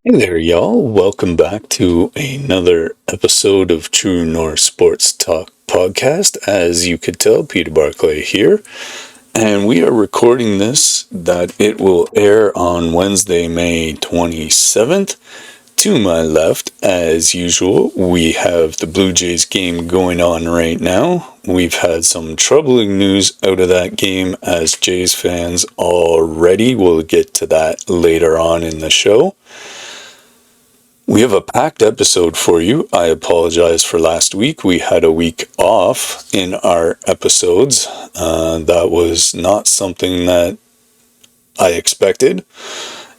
Hey there, y'all. Welcome back to another episode of True North Sports Talk Podcast. As you could tell, Peter Barclay here, and we are recording this that it will air on Wednesday, May 27th. To my left, as usual, we have the Blue Jays game going on right now. We've had some troubling news out of that game as Jays fans already. We'll get to that later on in the show. We have a packed episode for you. I apologize for last week. We had a week off in our episodes. That was not something that I expected.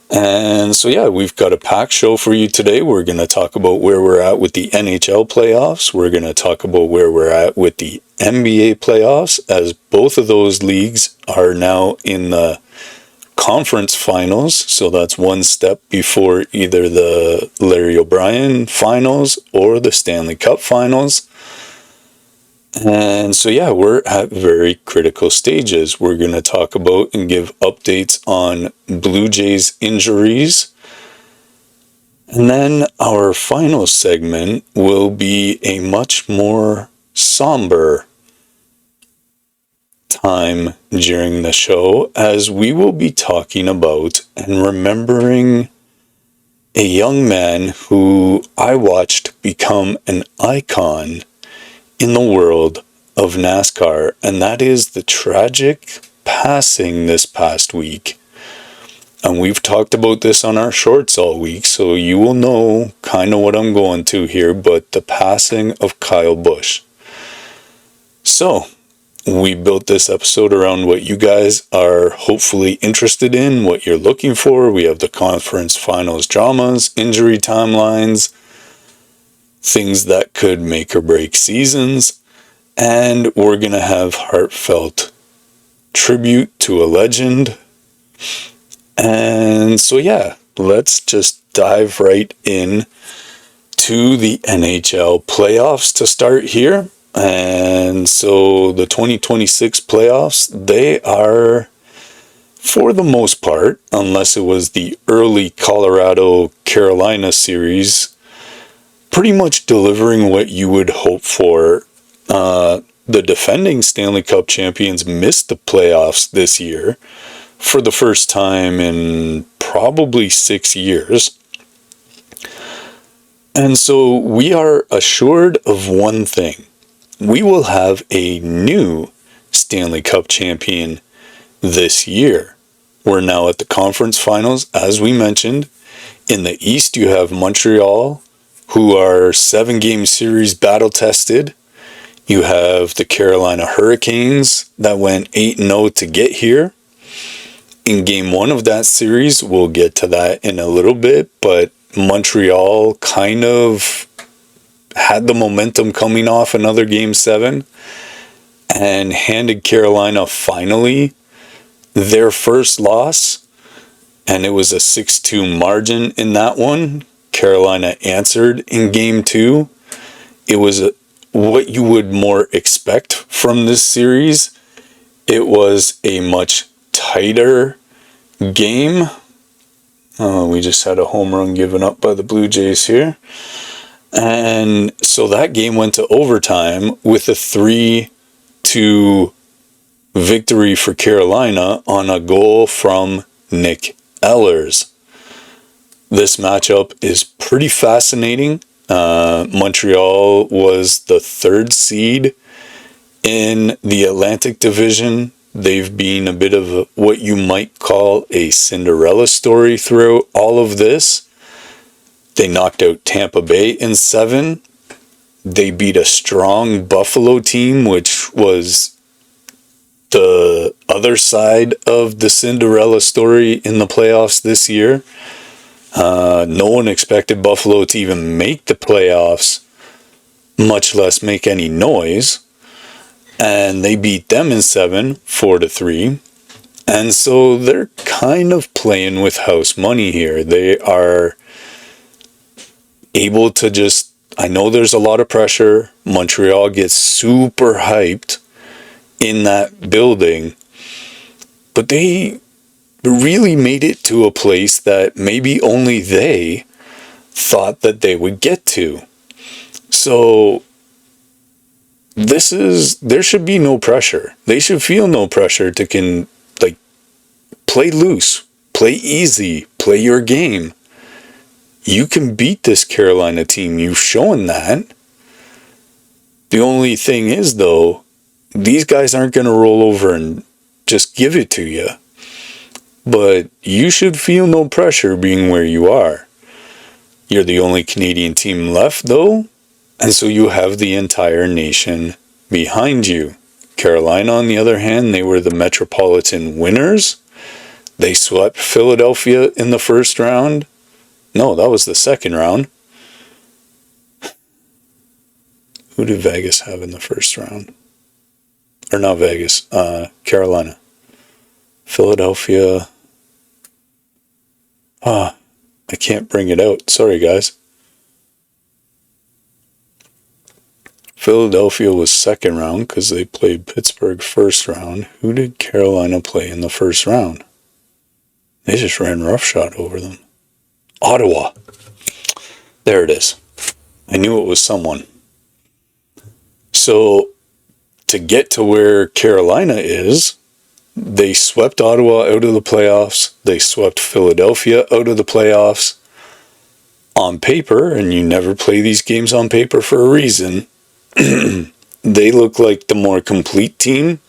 And so, yeah, we've got a packed show for you today. We're going to talk about where we're at with the NHL playoffs. We're going to talk about where we're at with the NBA playoffs, as both of those leagues are now in the conference finals. So that's one step before either the Larry O'Brien finals or the Stanley Cup finals. And so, yeah, we're at very critical stages. We're going to talk about and give updates on Blue Jays injuries. And then our final segment will be a much more somber time during the show, as we will be talking about and remembering a young man who I watched become an icon in the world of NASCAR, and that is the tragic passing this past week. And we've talked about this on our shorts all week, so you will know kind of what I'm going to here, but the passing of Kyle Busch. So, we built this episode around what you guys are hopefully interested in, what you're looking for. We have the conference finals dramas, injury timelines, things that could make or break seasons, and we're going to have heartfelt tribute to a legend. And so, yeah, let's just dive right in to the NHL playoffs to start here. And so the 2026 playoffs, they are, for the most part, unless it was the early Colorado-Carolina series, pretty much delivering what you would hope for. The defending Stanley Cup champions missed the playoffs this year for the first time in probably 6 years. And so we are assured of one thing. We will have a new Stanley Cup champion this year. We're now at the conference finals, as we mentioned. In the East, you have Montreal, who are 7-game series battle-tested. You have the Carolina Hurricanes that went 8-0 to get here. In Game 1 of that series, we'll get to that in a little bit, but Montreal kind of had the momentum coming off another Game 7 and handed Carolina finally their first loss, and it was a 6-2 margin in that one. Carolina answered in Game 2. It was what you would more expect from this series. It was a much tighter game. We just had a home run given up by the Blue Jays here. And so that game went to overtime with a 3-2 victory for Carolina on a goal from Nick Ehlers. This matchup is pretty fascinating. Montreal was the 3rd seed in the Atlantic Division. They've been a bit of what you might call a Cinderella story throughout all of this. They knocked out Tampa Bay in 7. They beat a strong Buffalo team, which was the other side of the Cinderella story in the playoffs this year. No one expected Buffalo to even make the playoffs, much less make any noise. And they beat them in 7, 4-3. And so they're kind of playing with house money here. They are able to just, I know there's a lot of pressure. Montreal gets super hyped in that building, but they really made it to a place that maybe only they thought that they would get to. So there should be no pressure. They should feel no pressure to play loose, play easy, play your game. You can beat this Carolina team. You've shown that. The only thing is, though, these guys aren't going to roll over and just give it to you. But you should feel no pressure being where you are. You're the only Canadian team left, though, and so you have the entire nation behind you. Carolina, on the other hand, they were the Metropolitan winners. They swept Philadelphia in the first round. No, that was the second round. Who did Vegas have in the first round? Or not Vegas, Carolina. Philadelphia. I can't bring it out. Sorry, guys. Philadelphia was second round because they played Pittsburgh first round. Who did Carolina play in the first round? They just ran roughshod over them. Ottawa. There it is. I knew it was someone. So, to get to where Carolina is, they swept Ottawa out of the playoffs. They swept Philadelphia out of the playoffs. On paper, and you never play these games on paper for a reason, they look like the more complete team.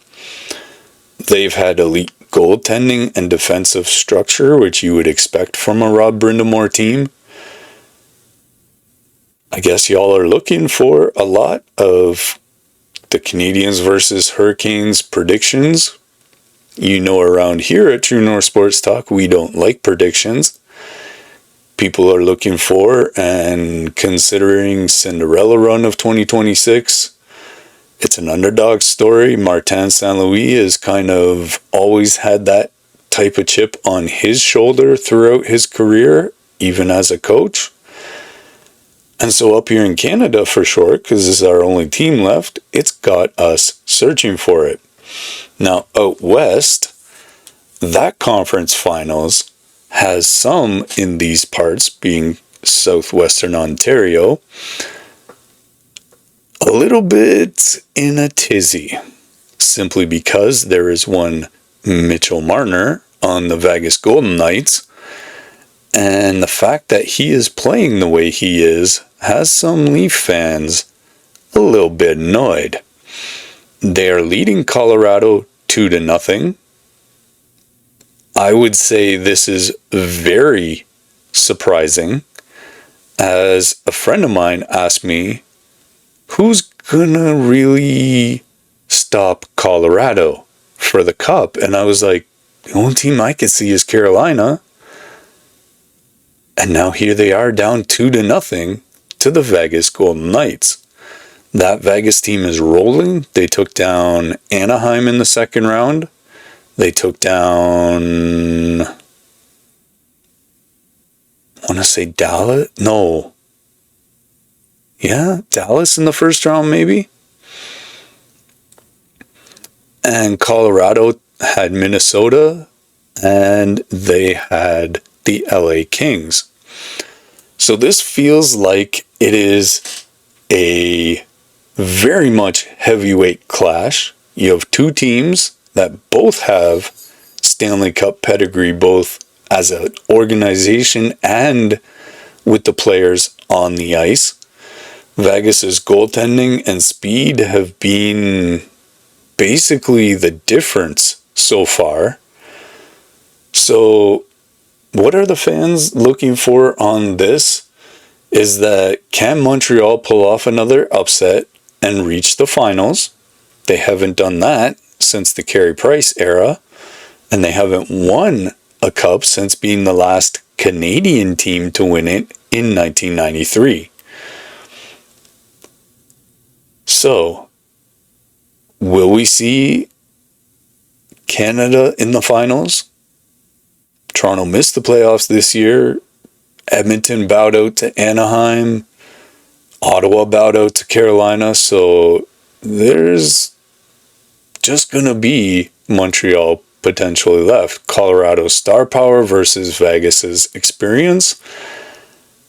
They've had elite goaltending and defensive structure, which you would expect from a Rob Brind'Amour team. I guess y'all are looking for a lot of the Canadiens versus Hurricanes predictions. You know, around here at True North Sports Talk, we don't like predictions. People are looking for and considering Cinderella run of 2026. It's an underdog story. Martin St. Louis has kind of always had that type of chip on his shoulder throughout his career, even as a coach. And so up here in Canada, for short, because this is our only team left, it's got us searching for it. Now, out west, that conference finals has some in these parts, being southwestern Ontario, a little bit in a tizzy, simply because there is one Mitchell Marner on the Vegas Golden Knights, and the fact that he is playing the way he is has some Leaf fans a little bit annoyed. They are leading Colorado 2-0. I would say this is very surprising, as a friend of mine asked me, who's gonna really stop Colorado for the Cup? And I was like, the only team I can see is Carolina. And now here they are down 2-0 to the Vegas Golden Knights. That Vegas team is rolling. They took down Anaheim in the second round. They took down, I want to say Dallas? No. Yeah, Dallas in the first round maybe. And Colorado had Minnesota, and they had the LA Kings. So this feels like it is a very much heavyweight clash. You have two teams that both have Stanley Cup pedigree, both as an organization and with the players on the ice. Vegas's goaltending and speed have been basically the difference so far. So what are the fans looking for on this is that can Montreal pull off another upset and reach the finals? They haven't done that since the Carey Price era, and they haven't won a cup since being the last Canadian team to win it in 1993. So, will we see Canada in the finals? Toronto missed the playoffs this year. Edmonton bowed out to Anaheim. Ottawa bowed out to Carolina. So there's just going to be Montreal potentially left. Colorado's star power versus Vegas's experience.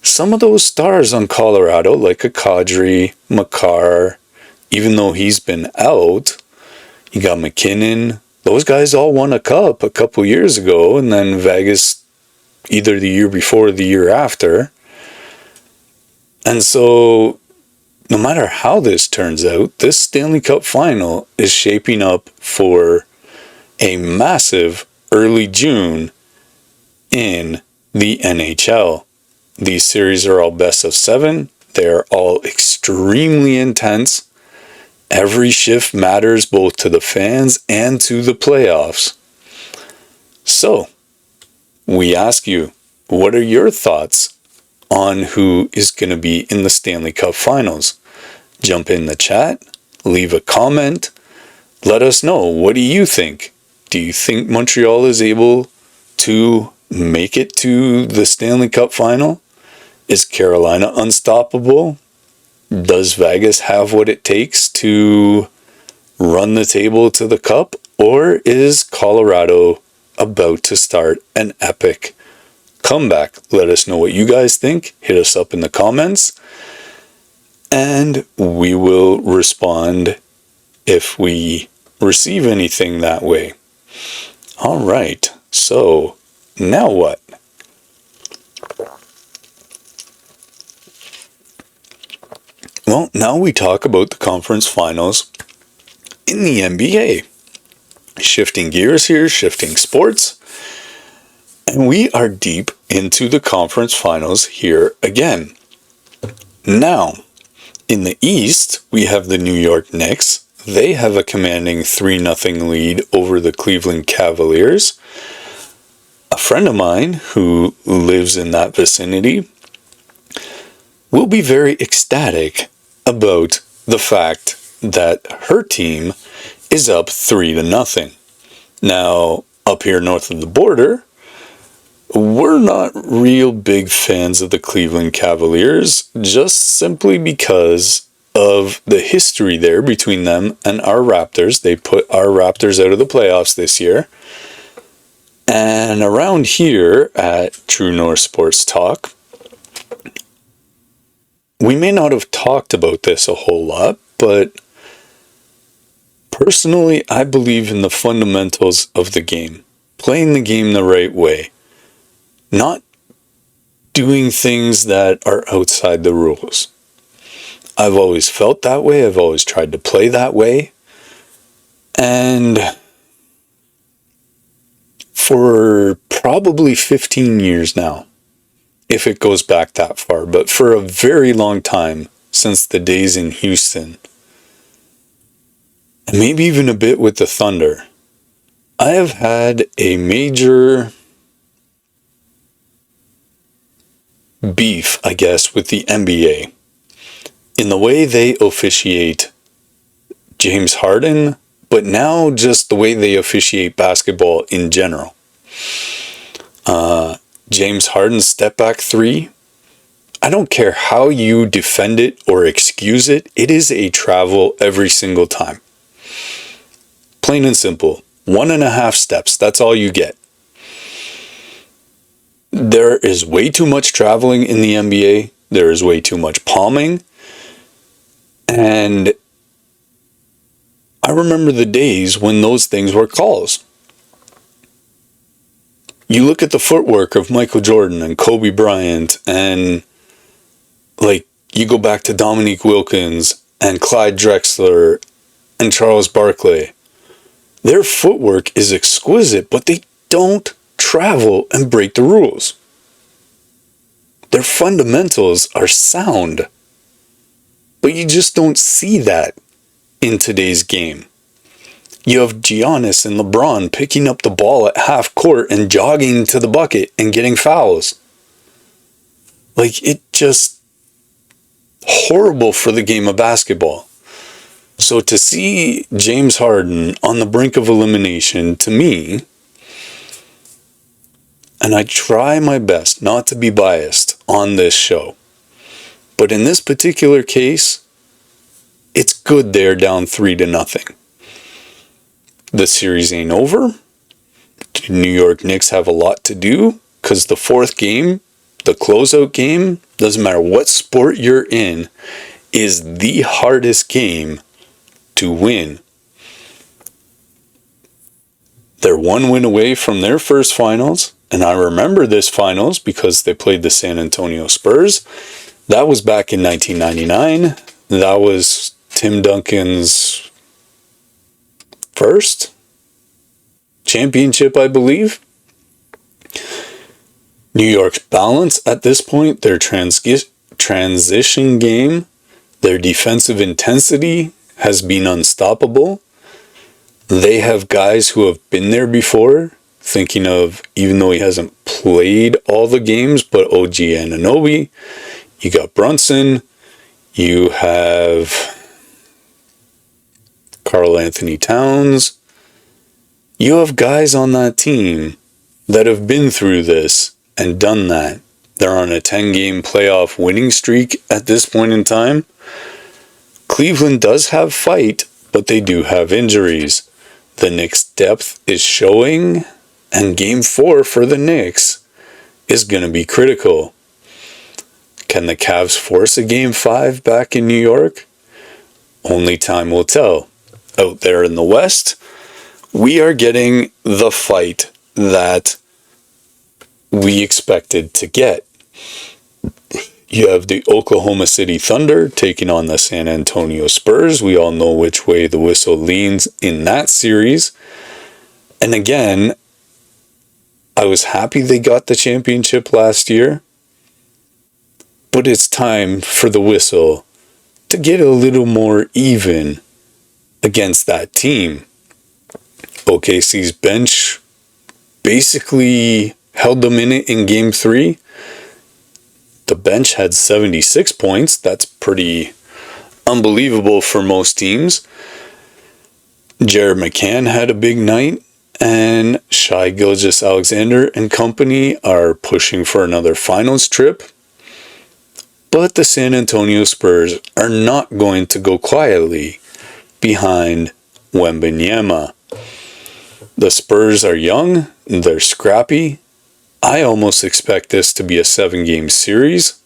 some of those stars on Colorado, like a Kadri, Makar, even though he's been out, you got McKinnon. Those guys all won a cup a couple years ago, and then Vegas either the year before or the year after. And so, no matter how this turns out, this Stanley Cup final is shaping up for a massive early June in the NHL. These series are all best of 7. They are all extremely intense. Every shift matters both to the fans and to the playoffs. So, we ask you, what are your thoughts on who is going to be in the Stanley Cup Finals? Jump in the chat, leave a comment, let us know. What do you think? Do you think Montreal is able to make it to the Stanley Cup Final? Is Carolina unstoppable? Does Vegas have what it takes to run the table to the cup? Or is Colorado about to start an epic comeback? Let us know what you guys think. Hit us up in the comments, and we will respond if we receive anything that way. All right, so now what? Well, now we talk about the conference finals in the NBA. Shifting gears here, shifting sports. And we are deep into the conference finals here again. Now, in the East, we have the New York Knicks. They have a commanding 3-0 lead over the Cleveland Cavaliers. A friend of mine who lives in that vicinity will be very ecstatic about the fact that her team is up 3-0. Now, up here north of the border, we're not real big fans of the Cleveland Cavaliers, just simply because of the history there between them and our Raptors. They put our Raptors out of the playoffs this year. And around here at True North Sports Talk, we may not have talked about this a whole lot, but personally, I believe in the fundamentals of the game. Playing the game the right way. Not doing things that are outside the rules. I've always felt that way. I've always tried to play that way. And for probably 15 years now, if it goes back that far, but for a very long time, since the days in Houston, and maybe even a bit with the Thunder, I have had a major beef, I guess, with the NBA in the way they officiate James Harden, but now just the way they officiate basketball in general. James Harden's step back 3, I don't care how you defend it or excuse it, it is a travel every single time. Plain and simple. 1.5 steps, that's all you get. There is way too much traveling in the NBA. There is way too much palming. And I remember the days when those things were calls. You look at the footwork of Michael Jordan and Kobe Bryant, and like you go back to Dominique Wilkins and Clyde Drexler and Charles Barkley. Their footwork is exquisite, but they don't travel and break the rules. Their fundamentals are sound, but you just don't see that in today's game. You have Giannis and LeBron picking up the ball at half court and jogging to the bucket and getting fouls. Like, it just horrible for the game of basketball. So to see James Harden on the brink of elimination, to me, and I try my best not to be biased on this show, but in this particular case, it's good they're down 3-0. The series ain't over. The New York Knicks have a lot to do, because the fourth game, the closeout game, doesn't matter what sport you're in, is the hardest game to win. They're one win away from their first finals, and I remember this finals because they played the San Antonio Spurs. That was back in 1999. That was Tim Duncan's first championship, I believe. New York's balance at this point, their transition game, their defensive intensity has been unstoppable. They have guys who have been there before, thinking of, even though he hasn't played all the games, but OG Anunoby, you got Brunson, you have Karl Anthony Towns. You have guys on that team that have been through this and done that. They're on a 10-game playoff winning streak at this point in time. Cleveland does have fight, but they do have injuries. The Knicks' depth is showing, and Game 4 for the Knicks is going to be critical. Can the Cavs force a Game 5 back in New York? Only time will tell. Out there in the West, we are getting the fight that we expected to get. You have the Oklahoma City Thunder taking on the San Antonio Spurs. We all know which way the whistle leans in that series. And again, I was happy they got the championship last year. But it's time for the whistle to get a little more even against that team. OKC's bench basically held them in it in Game 3. The bench had 76 points. That's pretty unbelievable for most teams. Jared McCann had a big night, and Shai Gilgeous-Alexander and company are pushing for another finals trip. But the San Antonio Spurs are not going to go quietly behind Wembanyama. The Spurs are young, they're scrappy. I almost expect this to be a 7-game series.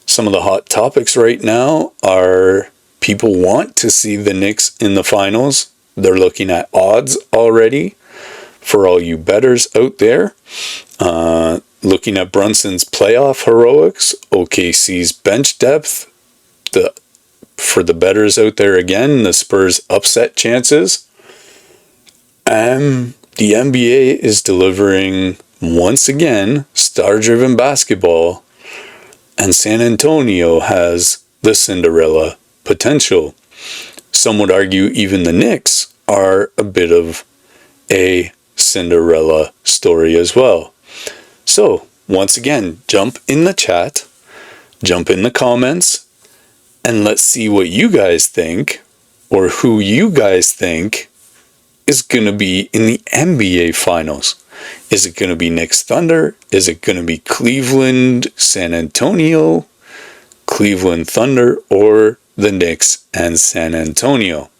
Some of the hot topics right now are people want to see the Knicks in the finals. They're looking at odds already for all you bettors out there. Looking at Brunson's playoff heroics, OKC's bench depth. For the bettors out there again, the Spurs upset chances. And the NBA is delivering once again star-driven basketball, and San Antonio has the Cinderella potential. Some would argue even the Knicks are a bit of a Cinderella story as well. So, once again, jump in the chat, jump in the comments, and let's see what you guys think, or who you guys think is going to be in the NBA Finals. Is it going to be Knicks Thunder? Is it going to be Cleveland, San Antonio, Cleveland Thunder, or the Knicks and San Antonio?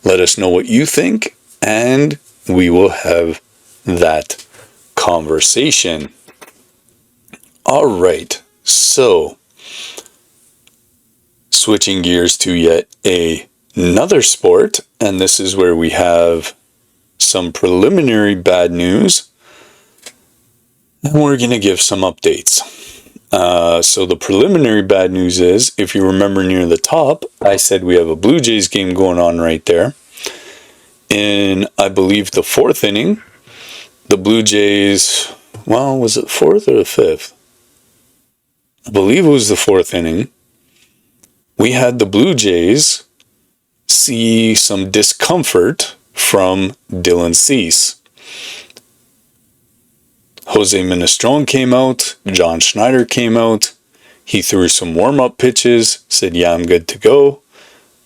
Let us know what you think, and we will have that conversation. All right, so switching gears to yet another sport, and this is where we have some preliminary bad news, and we're going to give some updates. So the preliminary bad news is, if you remember near the top, I said we have a Blue Jays game going on right there. In, I believe, the 4th inning, the Blue Jays, well, was it 4th or the 5th? I believe it was the 4th inning. We had the Blue Jays see some discomfort from Dylan Cease. Jose Minestrone came out, John Schneider came out, he threw some warm-up pitches, said, yeah, I'm good to go,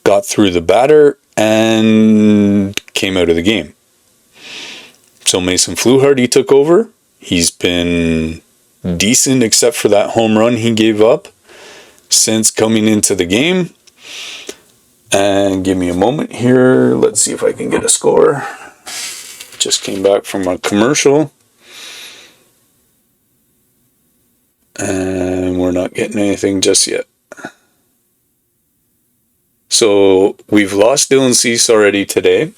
got through the batter, and came out of the game. So Mason Fluharty took over. He's been decent except for that home run he gave up since coming into the game. And give me a moment here. Let's see if I can get a score. Just came back from a commercial. And we're not getting anything just yet. So we've lost Dylan Cease already today.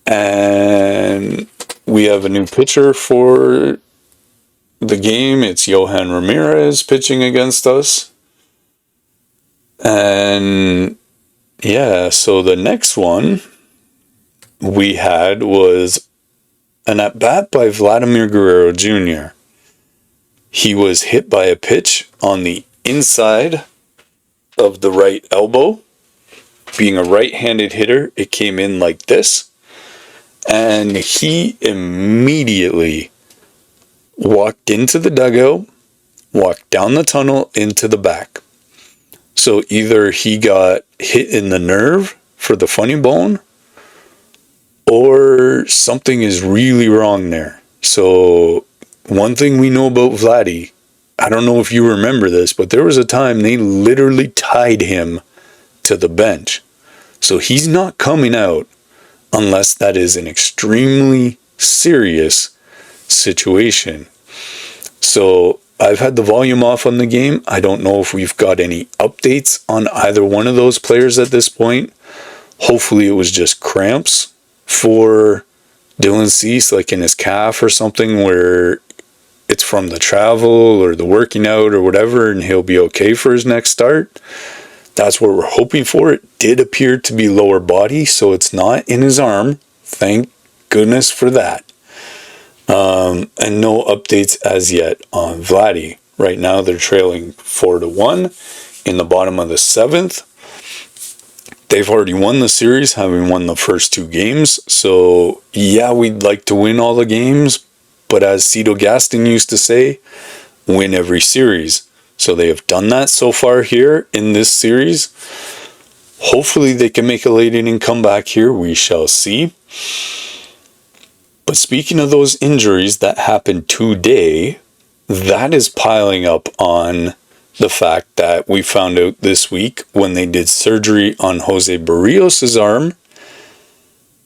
And we have a new pitcher for the game. It's Johan Ramirez pitching against us. And yeah, so the next one we had was an at-bat by Vladimir Guerrero Jr. He was hit by a pitch on the inside of the right elbow. Being a right-handed hitter, it came in like this. And he immediately walked into the dugout, walked down the tunnel into the back. So either he got hit in the nerve for the funny bone, or something is really wrong there. So one thing we know about Vladdy, I don't know if you remember this, but there was a time they literally tied him to the bench. So he's not coming out unless that is an extremely serious situation. So I've had the volume off on the game. I don't know if we've got any updates on either one of those players at this point. Hopefully it was just cramps for Dylan Cease, like in his calf or something, where it's from the travel or the working out or whatever, and he'll be okay for his next start. That's what we're hoping for. It did appear to be lower body, so it's not in his arm. Thank goodness for that. And no updates as yet on Vladdy. Right now they're trailing 4-1 in the bottom of the 7th. They've already won the series, having won the first 2 games. So yeah, we'd like to win all the games, but as Cito Gaston used to say, win every series. So they have done that so far here in this series. Hopefully they can make a late inning comeback here. We shall see. But speaking of those injuries that happened today, that is piling up on the fact that we found out this week when they did surgery on Jose Berríos' arm.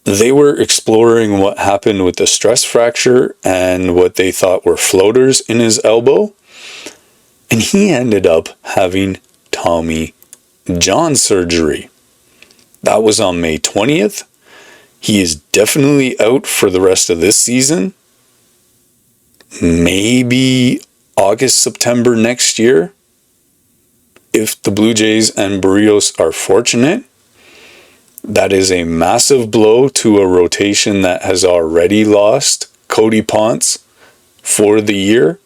They were exploring what happened with the stress fracture and what they thought were floaters in his elbow. And he ended up having Tommy John surgery. That was on May 20th. He is definitely out for the rest of this season. Maybe August, September next year. If the Blue Jays and Berríos are fortunate. That is a massive blow to a rotation that has already lost Cody Ponce for the year,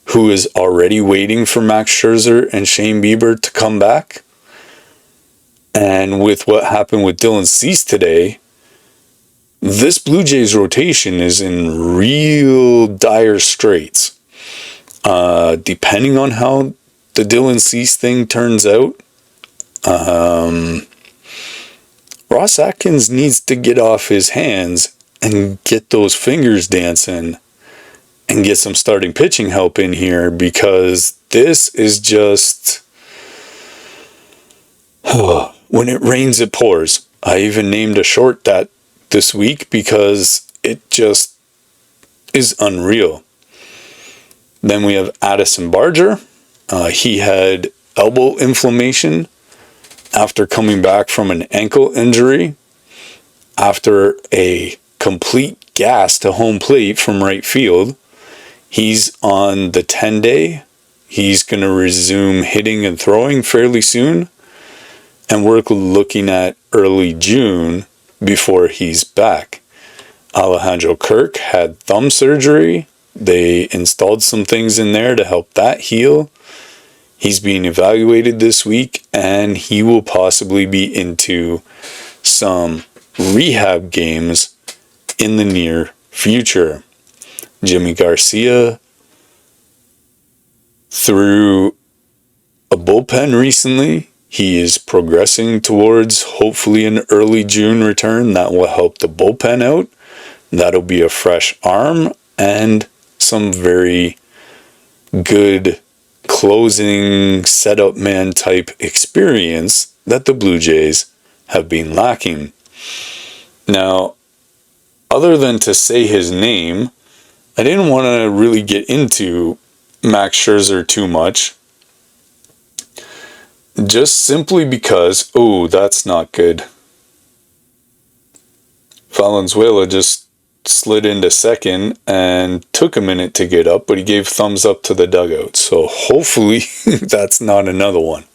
who is already waiting for Max Scherzer and Shane Bieber to come back. And with what happened with Dylan Cease today, this Blue Jays rotation is in real dire straits. Depending on how the Dylan Cease thing turns out, Ross Atkins needs to get off his hands and get those fingers dancing and get some starting pitching help in here, because this is just when it rains it pours. I even named a short that this week because it just is unreal. Then we have Addison Barger. He had elbow inflammation after coming back from an ankle injury after a complete gas to home plate from right field. He's on the 10-day. He's going to resume hitting and throwing fairly soon. And we're looking at early June before he's back. Alejandro Kirk had thumb surgery. They installed some things in there to help that heal. He's being evaluated this week, and he will possibly be into some rehab games in the near future. Jimmy García threw a bullpen recently. He is progressing towards hopefully an early June return. That will help the bullpen out. That'll be a fresh arm and some very good closing setup man type experience that the Blue Jays have been lacking. Now, other than to say his name, I didn't want to really get into Max Scherzer too much. Just simply because, oh, that's not good. Valenzuela just slid into second and took a minute to get up, but he gave thumbs up to the dugout. So hopefully that's not another one.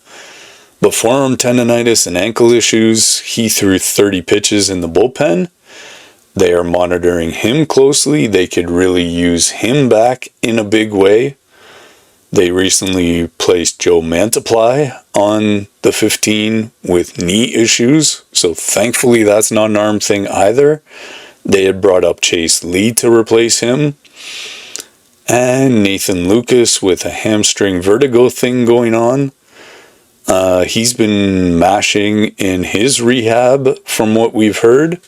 But forearm tendonitis and ankle issues, he threw 30 pitches in the bullpen. They are monitoring him closely. They could really use him back in a big way. They recently placed Joe Mantiply on the 15 with knee issues. So thankfully that's not an arm thing either. They had brought up Chase Lee to replace him. And Nathan Lucas with a hamstring vertigo thing going on. He's been mashing in his rehab from what we've heard.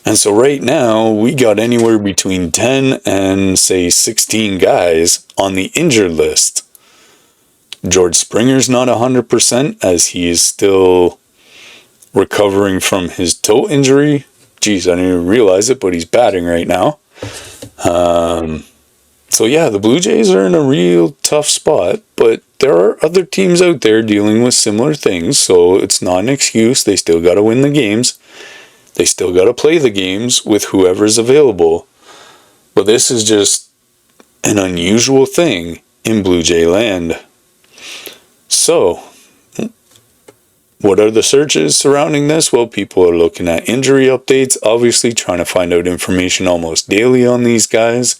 And so right now, we got anywhere between 10 and, say, 16 guys on the injured list. George Springer's not 100% as he is still recovering from his toe injury. Geez, I didn't even realize it, but he's batting right now. So yeah, the Blue Jays are in a real tough spot, but there are other teams out there dealing with similar things, so it's not an excuse. They still got to win the games. They still got to play the games with whoever's available. But this is just an unusual thing in Blue Jay land. So, what are the searches surrounding this? Well, people are looking at injury updates, obviously trying to find out information almost daily on these guys.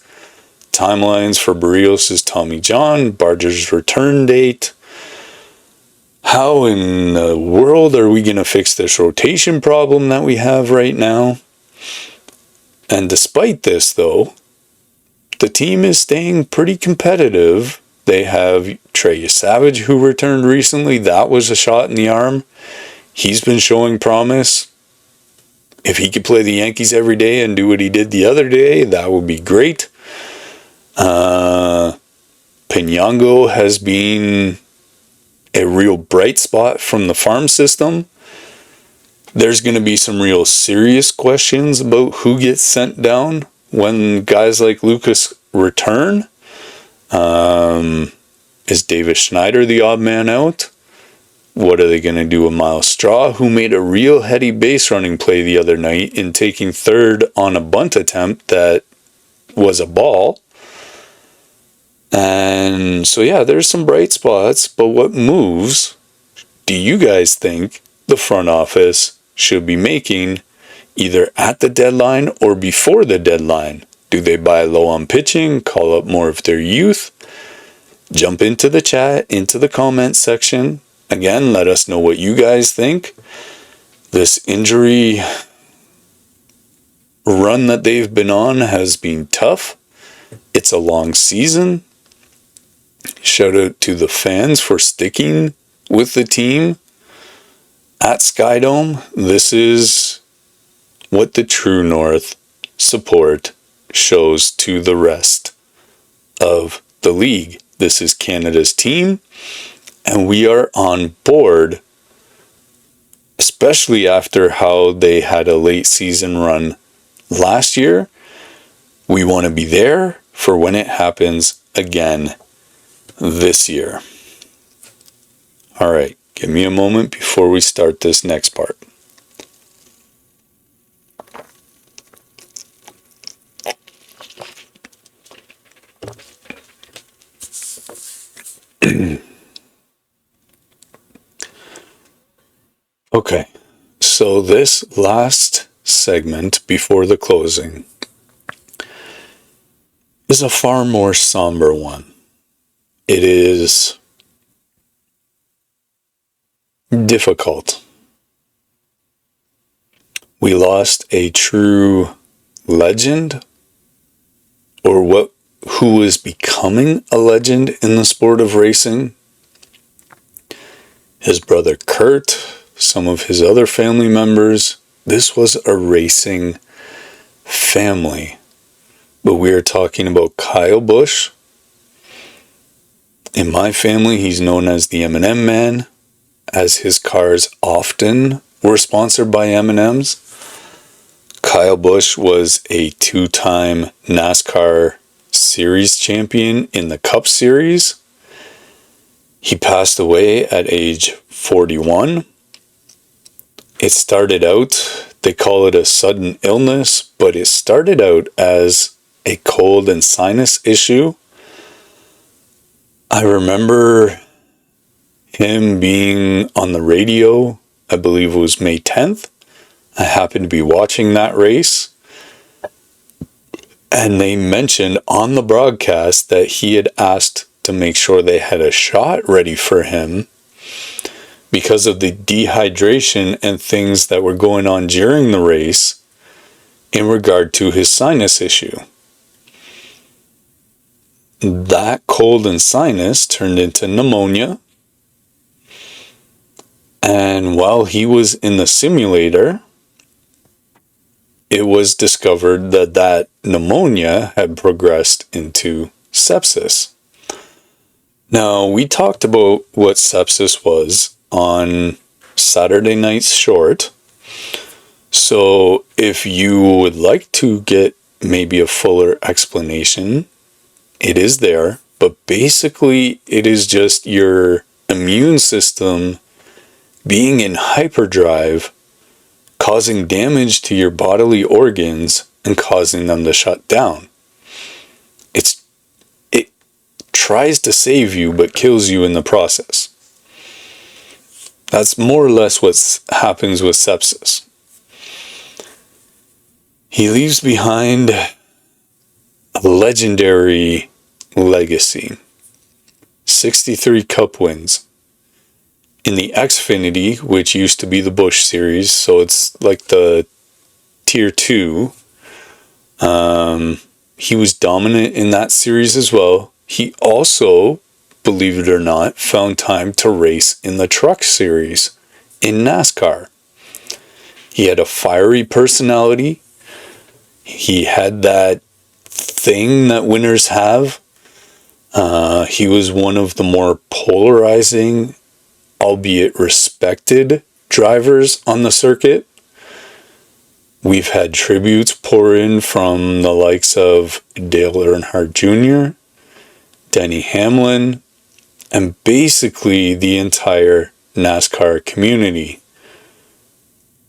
Timelines for Berríos' Tommy John, Barger's return date. How in the world are we going to fix this rotation problem that we have right now? And despite this, though, the team is staying pretty competitive. They have Trey Savage, who returned recently. That was a shot in the arm. He's been showing promise. If he could play the Yankees every day and do what he did the other day, that would be great. Pinyango has been a real bright spot from the farm system. There's going to be some real serious questions about who gets sent down when guys like Lucas return. Is Davis Schneider the odd man out? What are they going to do with Miles Straw, who made a real heady base running play the other night in taking third on a bunt attempt that was a ball? And so yeah, there's some bright spots, but what moves do you guys think the front office should be making either at the deadline or before the deadline? Do they buy low on pitching, call up more of their youth? Jump into the chat, into the comment section. Again, let us know what you guys think. This injury run that they've been on has been tough. It's a long season. Shout out to the fans for sticking with the team at Skydome. This is what the True North support shows to the rest of the league. This is Canada's team, and we are on board, especially after how they had a late season run last year. We want to be there for when it happens again this year. All right, give me a moment before we start this next part. Okay, so this last segment before the closing is a far more somber one. It is difficult. We lost a true legend, or who is becoming a legend in the sport of racing. His brother Kurt, some of his other family members. This was a racing family. But we are talking about Kyle Busch. In my family, he's known as the M&M Man, as his cars often were sponsored by M&Ms. Kyle Busch was a two-time NASCAR Series champion in the Cup Series. He passed away at age 41. It started out, they call it a sudden illness, but it started out as a cold and sinus issue. I remember him being on the radio, I believe it was May 10th. I happened to be watching that race. And they mentioned on the broadcast that he had asked to make sure they had a shot ready for him because of the dehydration and things that were going on during the race in regard to his sinus issue. That cold and sinus turned into pneumonia. And while he was in the simulator, it was discovered that that pneumonia had progressed into sepsis. Now, we talked about what sepsis was on Saturday night's short. So if you would like to get maybe a fuller explanation, it is there. But basically, it is just your immune system being in hyperdrive, causing damage to your bodily organs and causing them to shut down. It tries to save you but kills you in the process. That's more or less what happens with sepsis. He leaves behind a legendary legacy. 63 Cup wins. In the Xfinity, which used to be the Busch series, so it's like the tier 2, he was dominant in that series as well. He also, believe it or not, found time to race in the truck series in NASCAR. He had a fiery personality. He had that thing that winners have. He was one of the more polarizing, albeit respected, drivers on the circuit. We've had tributes pour in from the likes of Dale Earnhardt Jr., Denny Hamlin, and basically the entire NASCAR community.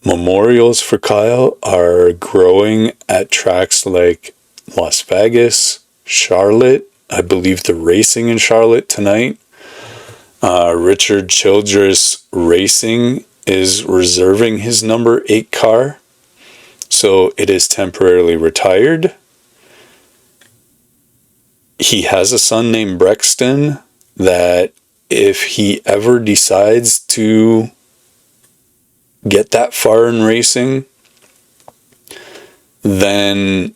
Memorials for Kyle are growing at tracks like Las Vegas, Charlotte. I believe they're racing in Charlotte tonight. Richard Childress Racing is reserving his number 8 car, so it is temporarily retired. He has a son named Brexton that if he ever decides to get that far in racing, then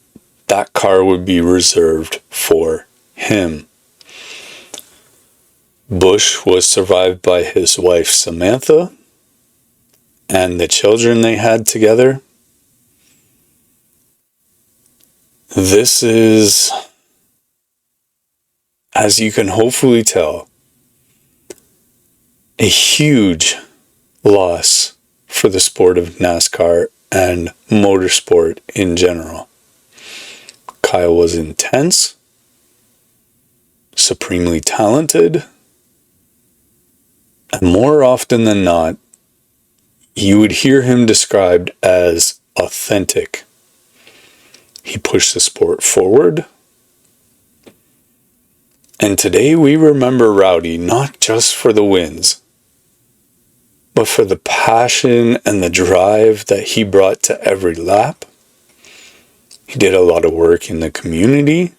that car would be reserved for him. Busch was survived by his wife Samantha and the children they had together. This is, as you can hopefully tell, a huge loss for the sport of NASCAR and motorsport in general. Kyle was intense, supremely talented, and more often than not, you would hear him described as authentic. He pushed the sport forward. And today we remember Rowdy not just for the wins, but for the passion and the drive that he brought to every lap. He did a lot of work in the community.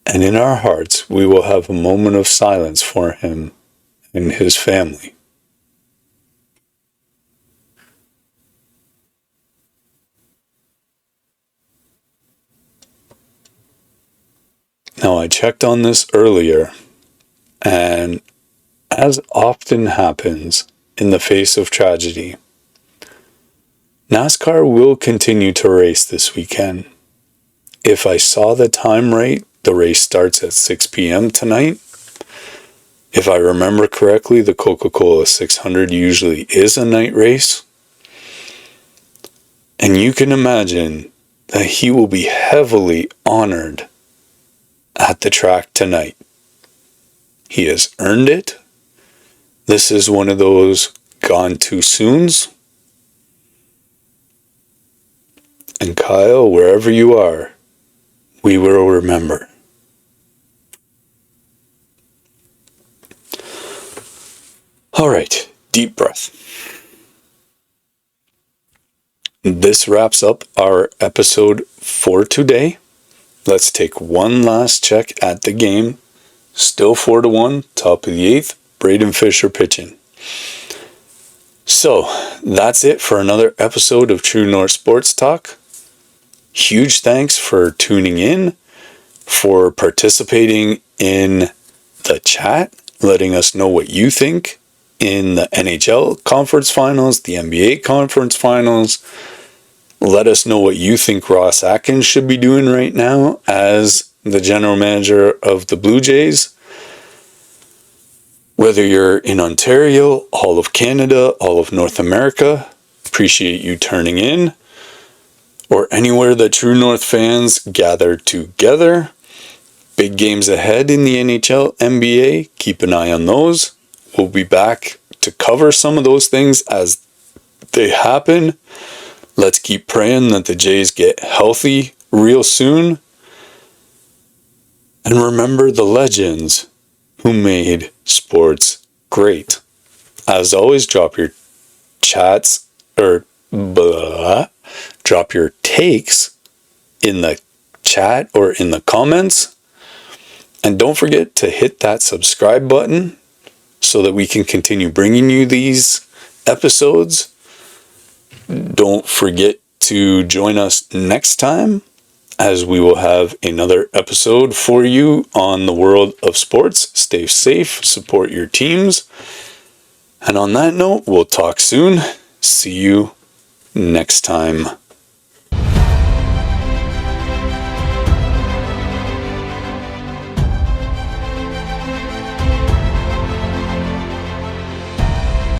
And in our hearts, we will have a moment of silence for him and his family. Now, I checked on this earlier, and as often happens in the face of tragedy, NASCAR will continue to race this weekend. If I saw the time right, the race starts at 6 p.m. tonight. If I remember correctly, the Coca-Cola 600 usually is a night race. And you can imagine that he will be heavily honored at the track tonight. He has earned it. This is one of those gone too soons. And Kyle, wherever you are, we will remember. All right, deep breath. This wraps up our episode for today. Let's take one last check at the game. Still 4-1, top of the 8th. Braden Fisher pitching. So, that's it for another episode of True North Sports Talk. Huge thanks for tuning in, for participating in the chat, letting us know what you think in the NHL Conference Finals, the NBA Conference Finals. Let us know what you think Ross Atkins should be doing right now as the general manager of the Blue Jays. Whether you're in Ontario, all of Canada, all of North America, appreciate you turning in. Or anywhere that True North fans gather together. Big games ahead in the NHL, NBA. Keep an eye on those. We'll be back to cover some of those things as they happen. Let's keep praying that the Jays get healthy real soon. And remember the legends who made sports great. As always, drop your chats drop your takes in the chat or in the comments. And don't forget to hit that subscribe button so that we can continue bringing you these episodes. Don't forget to join us next time as we will have another episode for you on the world of sports. Stay safe, support your teams. And on that note, we'll talk soon. See you next time.